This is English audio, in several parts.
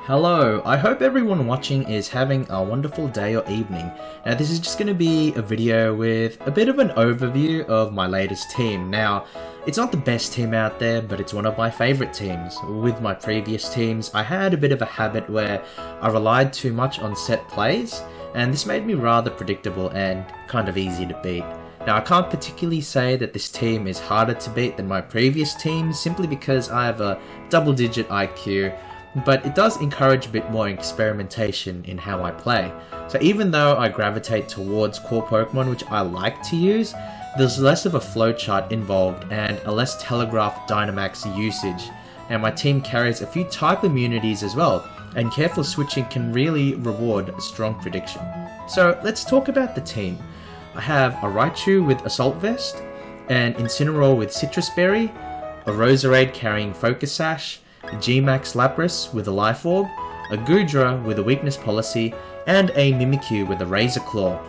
Hello, I hope everyone watching is having a wonderful day or evening. Now this is just going to be a video with a bit of an overview of my latest team. Now, it's not the best team out there, but it's one of my favourite teams. With my previous teams, I had a bit of a habit where I relied too much on set plays, and this made me rather predictable and kind of easy to beat. Now I can't particularly say that this team is harder to beat than my previous teams, simply because I have a double-digit IQ, but it does encourage a bit more experimentation in how I play. So even though I gravitate towards core Pokemon which I like to use, there's less of a flowchart involved and a less telegraphed Dynamax usage. And my team carries a few type immunities as well, and careful switching can really reward a strong prediction. So let's talk about the team. I have a Raichu with Assault Vest, an Incineroar with Citrus Berry, a Roserade carrying Focus Sash, a G-Max Lapras with a Life Orb, a Goodra with a Weakness Policy, and a Mimikyu with a Razor Claw.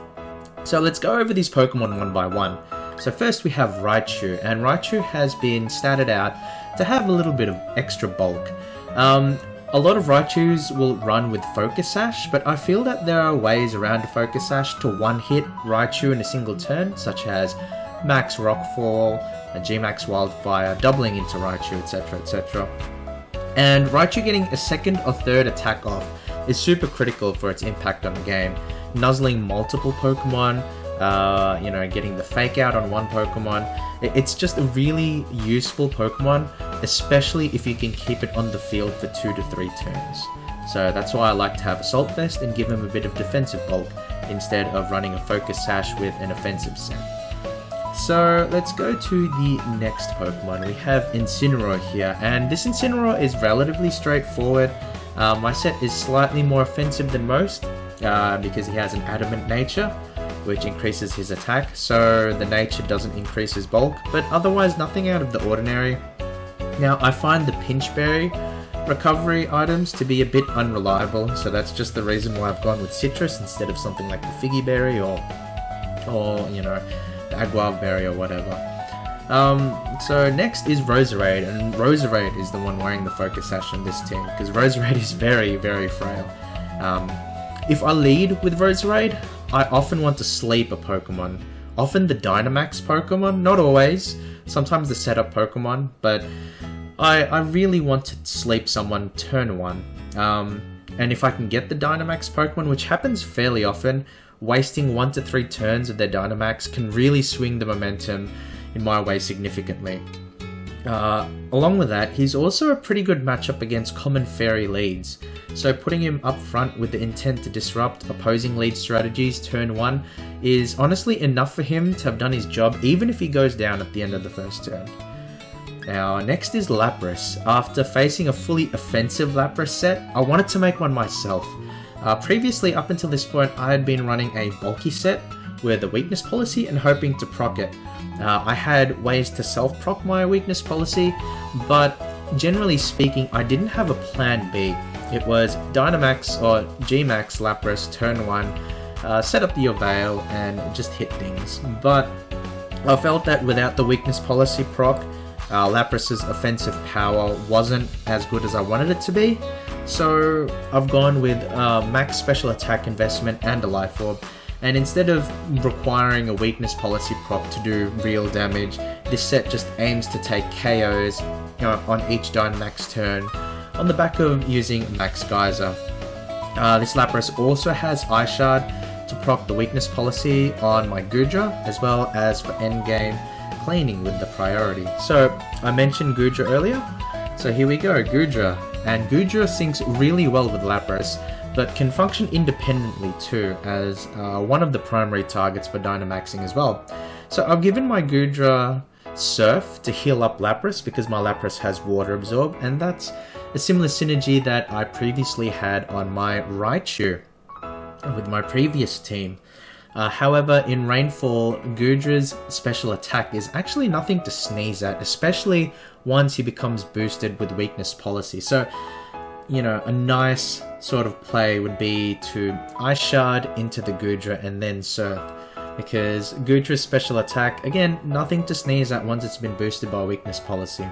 So let's go over these Pokemon one by one. So first we have Raichu, and Raichu has been statted out to have a little bit of extra bulk. A lot of Raichus will run with Focus Sash, but I feel that there are ways around a Focus Sash to one-hit Raichu in a single turn, such as Max Rockfall, a G-Max Wildfire, doubling into Raichu, etc, etc. And Raichu getting a second or third attack off is super critical for its impact on the game. Nuzzling multiple Pokemon, getting the fake out on one Pokemon. It's just a really useful Pokemon, especially if you can keep it on the field for 2 to 3 turns. So that's why I like to have Assault Vest and give him a bit of defensive bulk instead of running a Focus Sash with an offensive set. So let's go to the next Pokemon. We have Incineroar here, and this Incineroar is relatively straightforward. My set is slightly more offensive than most because he has an adamant nature, which increases his attack, so the nature doesn't increase his bulk, but otherwise nothing out of the ordinary. Now I find the Pinch Berry recovery items to be a bit unreliable, so that's just the reason why I've gone with Citrus instead of something like the Figgy Berry or the Aguave Berry or whatever. So next is Roserade, and Roserade is the one wearing the Focus Sash on this team, because Roserade is very, very frail. If I lead with Roserade, I often want to sleep a Pokemon. Often the Dynamax Pokemon, not always, sometimes the setup Pokemon, but I really want to sleep someone turn 1. And if I can get the Dynamax Pokemon, which happens fairly often, wasting 1 to 3 turns of their Dynamax can really swing the momentum in my way significantly. Along with that, he's also a pretty good matchup against common fairy leads, so putting him up front with the intent to disrupt opposing lead strategies turn 1 is honestly enough for him to have done his job, even if he goes down at the end of the first turn. Now next is Lapras. After facing a fully offensive Lapras set, I wanted to make one myself. Previously, up until this point, I had been running a bulky set with a weakness policy and hoping to proc it. I had ways to self-proc my weakness policy, but generally speaking, I didn't have a plan B. It was Dynamax or G-Max Lapras turn 1, set up the Veil and just hit things. But I felt that without the weakness policy proc, Lapras's offensive power wasn't as good as I wanted it to be. So I've gone with max special attack investment and a Life Orb, and instead of requiring a weakness policy proc to do real damage, this set just aims to take KOs on each Dynamax turn on the back of using Max Geyser. This Lapras also has Ice Shard to proc the weakness policy on my Goodra, as well as for endgame cleaning with the priority. So I mentioned Goodra earlier, so here we go, Goodra. And Goodra syncs really well with Lapras, but can function independently too, as one of the primary targets for Dynamaxing as well. So I've given my Goodra Surf to heal up Lapras because my Lapras has Water Absorb, and that's a similar synergy that I previously had on my Raichu with my previous team. However, in Rainfall, Goodra's special attack is actually nothing to sneeze at, especially once he becomes boosted with weakness policy. So, a nice sort of play would be to Ice Shard into the Goodra and then Surf, because Goodra's special attack, again, nothing to sneeze at once it's been boosted by weakness policy.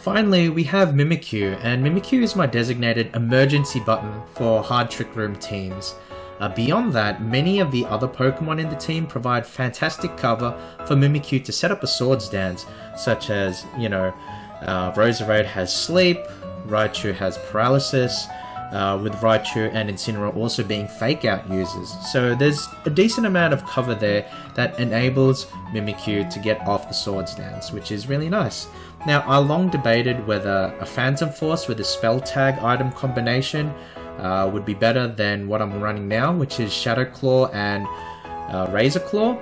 Finally, we have Mimikyu, and Mimikyu is my designated emergency button for hard Trick Room teams. Beyond that, many of the other Pokemon in the team provide fantastic cover for Mimikyu to set up a swords dance, such as, Roserade has Sleep, Raichu has Paralysis, with Raichu and Incineroar also being Fake Out users. So there's a decent amount of cover there that enables Mimikyu to get off the swords dance, which is really nice. Now, I long debated whether a Phantom Force with a Spell Tag item combination would be better than what I'm running now, which is Shadow Claw and Razor Claw.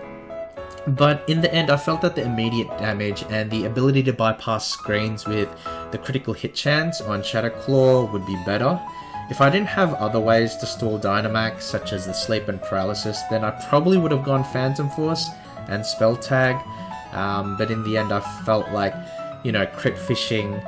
But in the end, I felt that the immediate damage and the ability to bypass screens with the critical hit chance on Shadow Claw would be better. If I didn't have other ways to stall Dynamax, such as the Sleep and Paralysis, then I probably would have gone Phantom Force and Spell Tag. But in the end, I felt like, crit fishing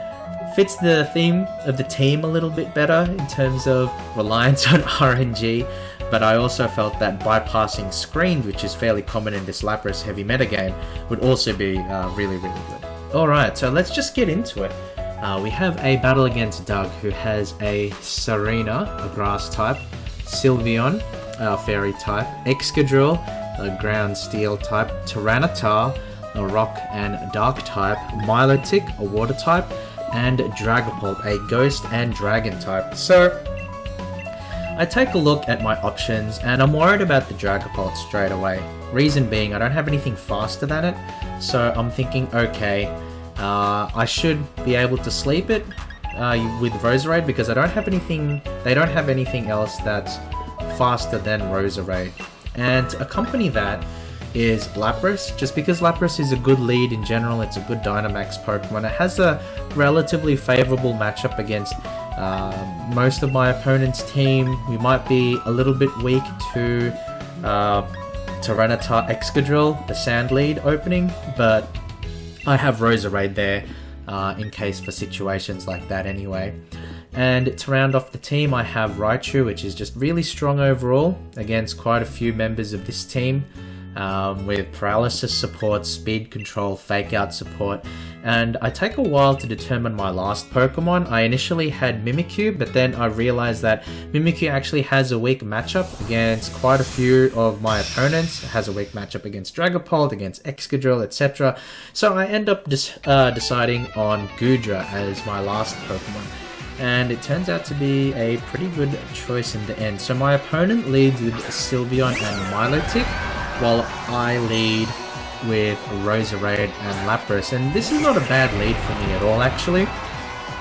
fits the theme of the team a little bit better in terms of reliance on RNG, but I also felt that bypassing screens, which is fairly common in this Lapras heavy metagame, would also be really, really good. Alright, so let's just get into it. We have a battle against Doug, who has a Serena, a grass type, Sylveon, a fairy type, Excadrill, a ground steel type, Tyranitar, a rock and dark type, Milotic, a water type, and Dragapult, a ghost and dragon type. So I take a look at my options and I'm worried about the Dragapult straight away. Reason being, I don't have anything faster than it, so I'm thinking, okay, I should be able to sleep it with Roserade because they don't have anything else that's faster than Roserade. And to accompany that is Lapras, just because Lapras is a good lead in general, it's a good Dynamax Pokemon. It has a relatively favourable matchup against most of my opponent's team. We might be a little bit weak to Tyranitar Excadrill, the Sand lead opening, but I have Roserade there in case for situations like that anyway. And to round off the team, I have Raichu, which is just really strong overall against quite a few members of this team. With paralysis support, speed control, fake out support, and I take a while to determine my last Pokemon. I initially had Mimikyu, but then I realized that Mimikyu actually has a weak matchup against quite a few of my opponents. It has a weak matchup against Dragapult, against Excadrill, etc. So I end up deciding on Goodra as my last Pokemon. And it turns out to be a pretty good choice in the end. So my opponent leads with Sylveon and Milotic, while I lead with Roserade and Lapras, and this is not a bad lead for me at all actually.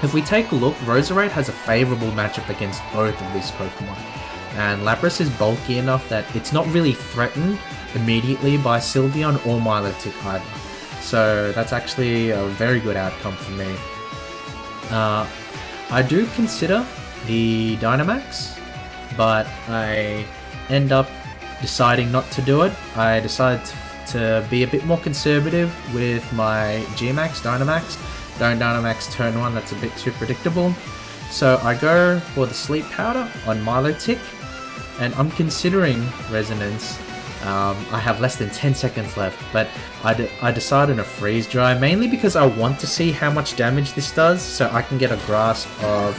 If we take a look, Roserade has a favourable matchup against both of these Pokemon, and Lapras is bulky enough that it's not really threatened immediately by Sylveon or Milotic either. So that's actually a very good outcome for me. I do consider the Dynamax, but I end up deciding not to do it. I decided to be a bit more conservative with my G-Max, Dynamax. Don't Dynamax turn 1, that's a bit too predictable. So I go for the Sleep Powder on Milotic, and I'm considering Resonance. I have less than 10 seconds left, but I decided a Freeze Dry, mainly because I want to see how much damage this does, so I can get a grasp of,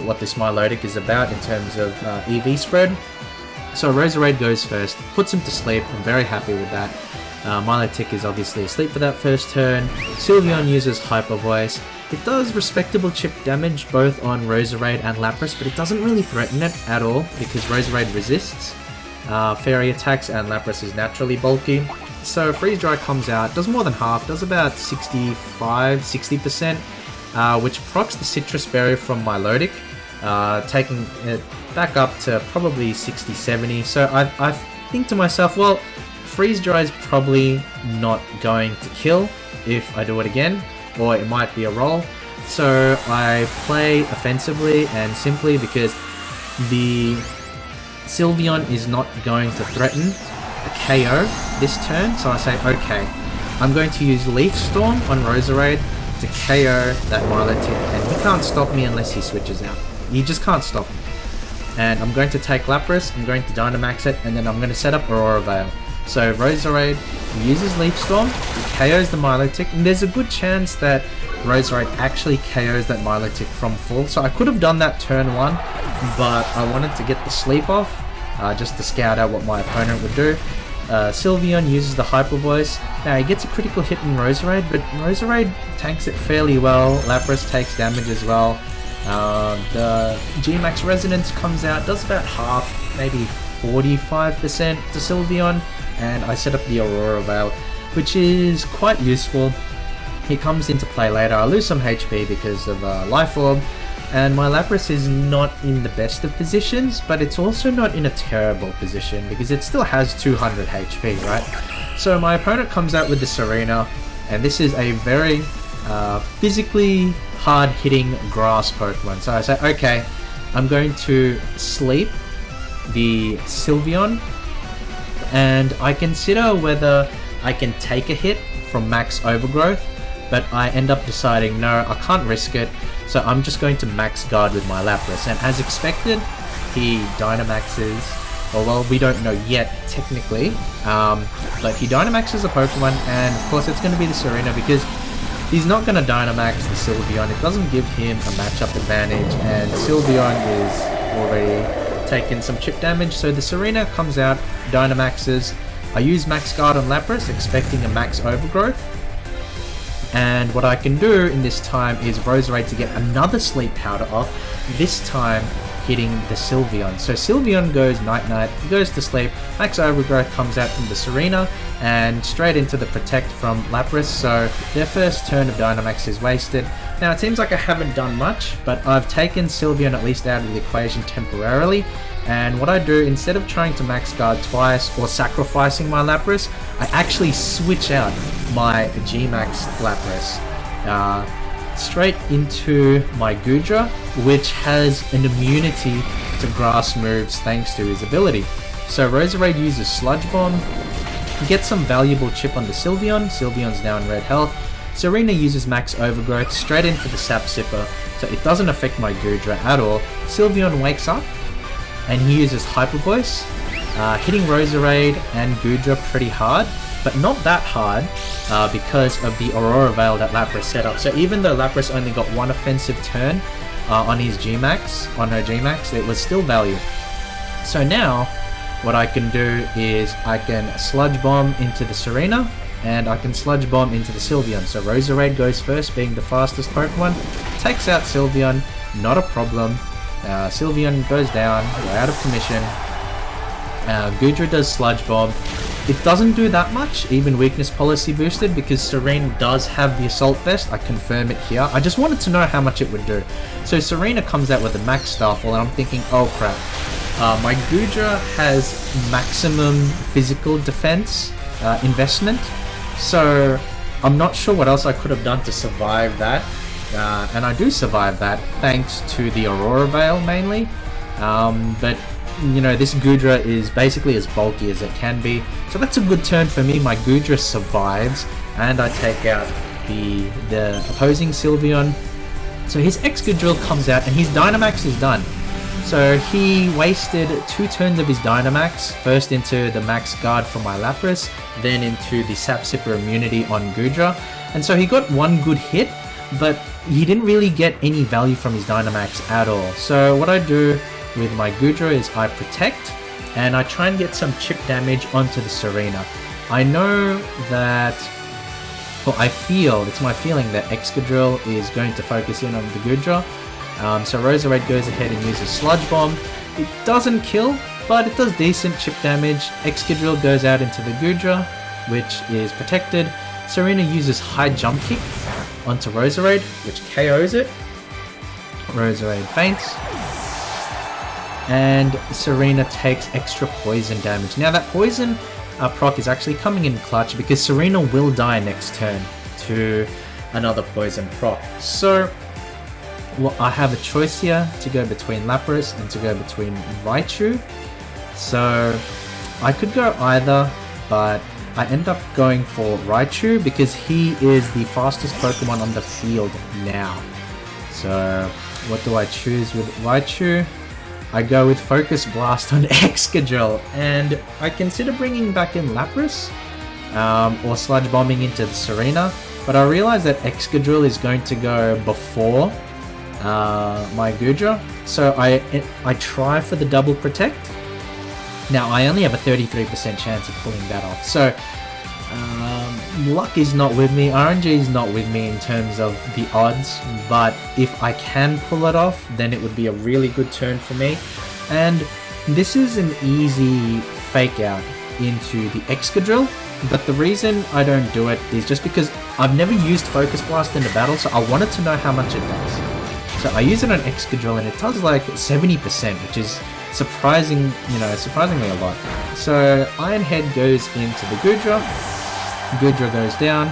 what this Milotic is about in terms of EV spread. So Roserade goes first, puts him to sleep. I'm very happy with that. Milotic is obviously asleep for that first turn. Sylveon uses Hyper Voice. It does respectable chip damage both on Roserade and Lapras, but it doesn't really threaten it at all because Roserade resists fairy attacks and Lapras is naturally bulky. So Freeze Dry comes out, does more than half, does about 65-60%, which procs the Citrus Berry from Milotic, taking it back up to probably 60-70. So I think to myself, well, Freeze Dry is probably not going to kill if I do it again, or it might be a roll. So I play offensively and simply because the Sylveon is not going to threaten a KO this turn. So I say, okay, I'm going to use Leaf Storm on Roserade to KO that Milotic, and he can't stop me unless he switches out. You just can't stop him. And I'm going to take Lapras, I'm going to Dynamax it, and then I'm going to set up Aurora Veil. So Roserade uses Leaf Storm, KOs the Milotic, and there's a good chance that Roserade actually KOs that Milotic from full. So I could have done that turn 1, but I wanted to get the sleep off, just to scout out what my opponent would do. Sylveon uses the Hyper Voice. Now he gets a critical hit in Roserade, but Roserade tanks it fairly well. Lapras takes damage as well. The G-Max Resonance comes out, does about half, maybe 45% to Sylveon, and I set up the Aurora Veil, which is quite useful. He comes into play later. I lose some HP because of Life Orb, and my Lapras is not in the best of positions, but it's also not in a terrible position because it still has 200 HP, right? So my opponent comes out with the Serena, and this is a very physically hard-hitting grass Pokemon. So I say, okay, I'm going to sleep the Sylveon, and I consider whether I can take a hit from Max Overgrowth, but I end up deciding, no, I can't risk it, so I'm just going to Max Guard with my Lapras. And as expected, he Dynamaxes, or well, we don't know yet, technically, but he Dynamaxes a Pokemon, and of course it's going to be the Serena, because he's not going to Dynamax the Sylveon. It doesn't give him a matchup advantage, and Sylveon is already taking some chip damage, so the Serena comes out, Dynamaxes. I use Max Guard on Lapras, expecting a Max Overgrowth. And what I can do in this time is Roserade to get another Sleep Powder off, this time hitting the Sylveon. So Sylveon goes Night-Night, goes to sleep, Max Overgrowth comes out from the Serena, and straight into the Protect from Lapras, so their first turn of Dynamax is wasted. Now it seems like I haven't done much, but I've taken Sylveon at least out of the equation temporarily, and what I do, instead of trying to Max Guard twice or sacrificing my Lapras, I actually switch out my G-Max Lapras straight into my Goodra, which has an immunity to grass moves thanks to his ability. So Roserade uses Sludge Bomb, gets some valuable chip on the Sylveon. Sylveon's now in red health. Serena uses Max Overgrowth straight into the Sap Sipper, so it doesn't affect my Goodra at all. Sylveon wakes up, and he uses Hyper Voice, hitting Roserade and Goodra pretty hard, but not that hard because of the Aurora Veil that Lapras set up. So even though Lapras only got one offensive turn on his G-Max, on her G-Max, it was still value. So now, what I can do is I can Sludge Bomb into the Serena, and I can Sludge Bomb into the Sylveon. So Roserade goes first, being the fastest Pokemon, takes out Sylveon, not a problem. Sylveon goes down, we're out of commission. Goodra does Sludge Bomb. It doesn't do that much, even weakness policy boosted, because Serena does have the Assault Vest. I confirm it here. I just wanted to know how much it would do. So Serena comes out with a Max Starfall, and I'm thinking, oh crap. My Goodra has maximum physical defense investment, so I'm not sure what else I could have done to survive that. And I do survive that thanks to the Aurora Veil mainly, but you know, this Goodra is basically as bulky as it can be, so that's a good turn for me. My Goodra survives, and I take out the opposing Sylveon. So his Excadrill comes out, and his Dynamax is done. So he wasted 2 turns of his Dynamax, first into the Max Guard from my Lapras, then into the Sap Sipper immunity on Goodra, and so he got one good hit, but he didn't really get any value from his Dynamax at all. So what I do with my Goodra is I Protect, and I try and get some chip damage onto the Serena. I know that, well, I feel, it's my feeling that Excadrill is going to focus in on the Goodra. So Roserade goes ahead and uses Sludge Bomb. It doesn't kill, but it does decent chip damage. Excadrill goes out into the Goodra, which is protected. Serena uses High Jump Kick onto Roserade, which KOs it. Roserade faints, and Serena takes extra poison damage. Now that poison proc is actually coming in clutch because Serena will die next turn to another poison proc. So well, I have a choice here to go between Lapras and to go between Raichu. So I could go either, but I end up going for Raichu because he is the fastest Pokemon on the field now. So what do I choose with Raichu? I go with Focus Blast on Excadrill, and I consider bringing back in Lapras or Sludge Bombing into the Serena, but I realized that Excadrill is going to go before my Goodra, so I try for the double protect. Now I only have a 33% chance of pulling that off, so luck is not with me, RNG is not with me in terms of the odds, but if I can pull it off, then it would be a really good turn for me. And this is an easy fake out into the Excadrill, but the reason I don't do it is just because I've never used Focus Blast in a battle, so I wanted to know how much it does. So I use it on Excadrill and it does like 70%, which is surprisingly a lot. So Iron Head goes into the Goodra, Goodra goes down,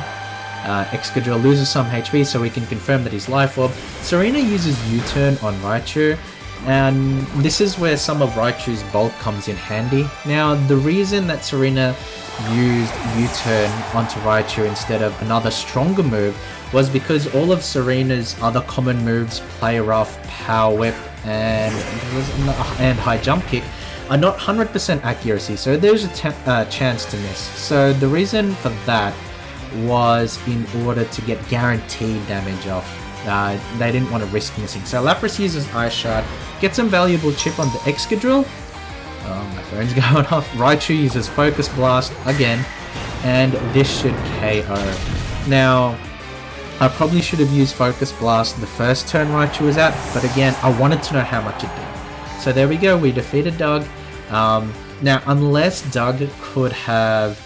Excadrill loses some HP so we can confirm that he's Life Orb. Serena uses U-Turn on Raichu, and this is where some of Raichu's bulk comes in handy. Now the reason that Serena used U-Turn onto Raichu instead of another stronger move was because all of Serena's other common moves, Play Rough, Power Whip, and High Jump Kick, are not 100% accuracy, so there's a chance to miss. So the reason for that was in order to get guaranteed damage off. They didn't want to risk missing. So Lapras uses Ice Shard, gets some valuable chip on the Excadrill. Oh, my phone's going off. Raichu uses Focus Blast again, and this should KO. Now, I probably should have used Focus Blast the first turn Raichu was out, but again, I wanted to know how much it did. So there we go, we defeated Doug. Now, unless Doug could have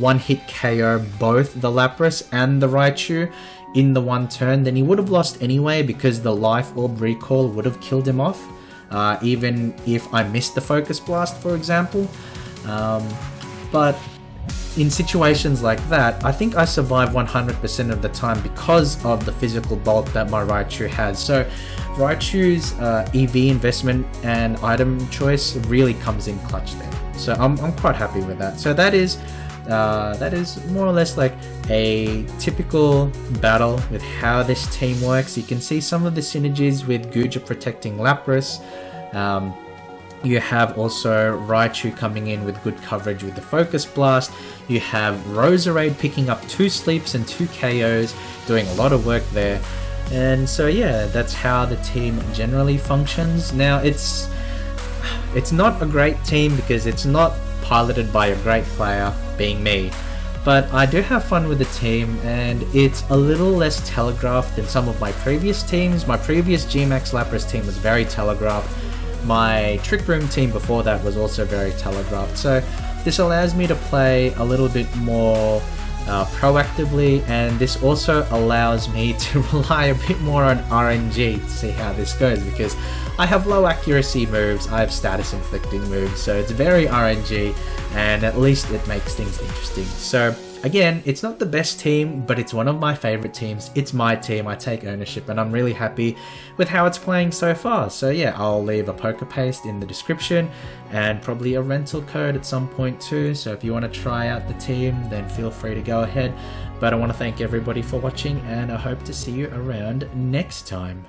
one-hit KO both the Lapras and the Raichu in the one turn, then he would have lost anyway because the Life Orb recall would have killed him off, even if I missed the Focus Blast, for example. But in situations like that, I think I survive 100% of the time because of the physical bulk that my Raichu has. So Raichu's EV investment and item choice really comes in clutch there. So I'm quite happy with that. So that is more or less like a typical battle with how this team works. You can see some of the synergies with Guja protecting Lapras. You have also Raichu coming in with good coverage with the Focus Blast. You have Roserade picking up 2 sleeps and 2 KOs, doing a lot of work there. And so yeah, that's how the team generally functions. Now it's not a great team because it's not piloted by a great player, being me. But I do have fun with the team, and it's a little less telegraphed than some of my previous teams. My previous G-Max Lapras team was very telegraphed. My Trick Room team before that was also very telegraphed. So this allows me to play a little bit more proactively, and this also allows me to rely a bit more on RNG to see how this goes, because I have low accuracy moves, I have status inflicting moves, so it's very RNG, and at least it makes things interesting. So again, it's not the best team, but it's one of my favorite teams. It's my team, I take ownership, and I'm really happy with how it's playing so far. So yeah, I'll leave a poker paste in the description and probably a rental code at some point too. So if you want to try out the team, then feel free to go ahead. But I want to thank everybody for watching, and I hope to see you around next time.